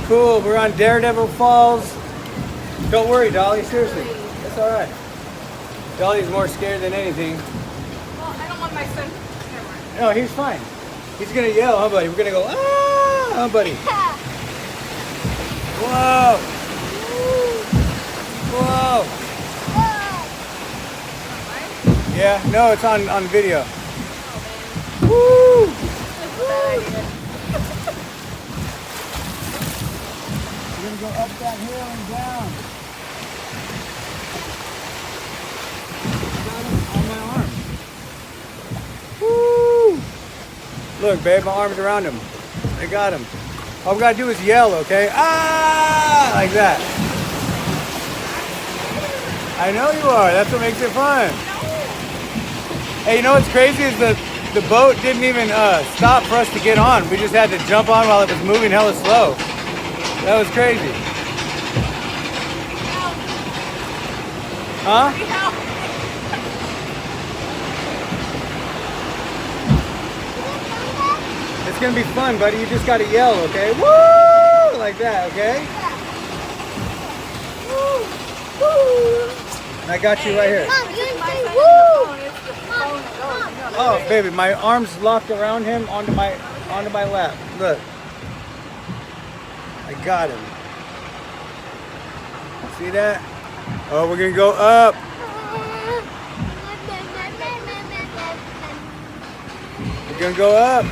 Cool, we're on Daredevil Falls. Don't worry, Dolly, seriously. It's all right. Dolly's more scared than anything. Well, I don't want my son. Never mind. No, he's fine. He's gonna yell, huh, buddy? We're gonna go, ah, huh, buddy? Whoa! Whoa! Yeah, no, it's on video. Woo! We're gonna go up that hill and down. On my arm. Woo! Look, babe, my arm's around him. I got him. All we gotta do is yell, okay? Ah! Like that. I know you are. That's what makes it fun. Hey, you know what's crazy is the boat didn't even stop for us to get on. We just had to jump on while it was moving hella slow. That was crazy. Huh? It's gonna be fun, buddy. You just gotta yell, okay? Woo! Like that, okay? Woo! Woo! I got you right here. Mom, you didn't say woo! Oh, baby, my arm's locked around him onto my lap. Look. I got him. See that? Oh, we're gonna go up. We're gonna go up.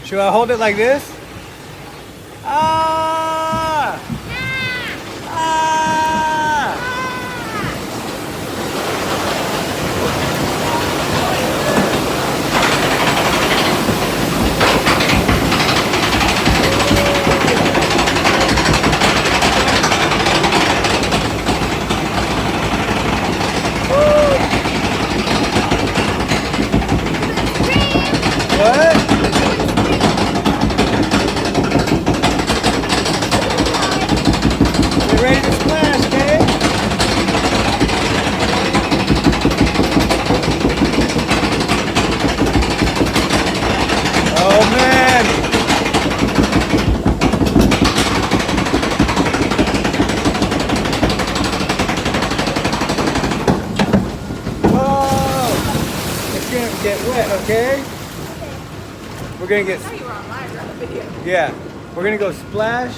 Should I hold it like this? Ah! Ah! What? Get ready to splash, babe. Oh man. Whoa. It's gonna get wet, okay? We're gonna get. Yeah, we're gonna go splash.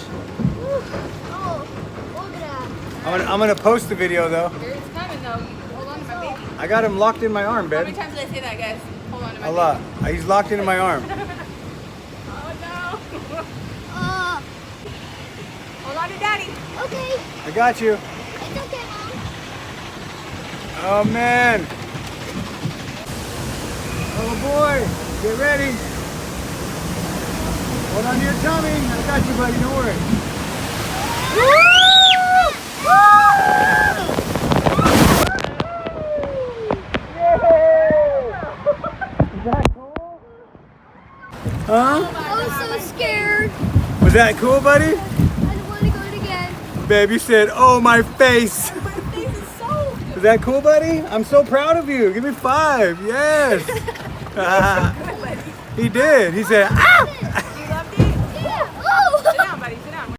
I'm gonna post the video though. It's coming though. Hold on to my baby. I got him locked in my arm, How babe. many times did I say that, guys? Hold on to my A lot. He's locked into my arm. baby. Oh no. Hold on to daddy. Okay, I got you. it's okay, Mom. Oh man. Oh boy. Get ready. Hold on to your tummy. I got you, buddy. Don't worry. Is that cool? Huh? I was so scared. Was that cool, buddy? I don't want to go it again. Babe, you said, oh, my face. My face is so. Is that cool, buddy? I'm so proud of you. Give me 5. Yes. He did. He said, ah!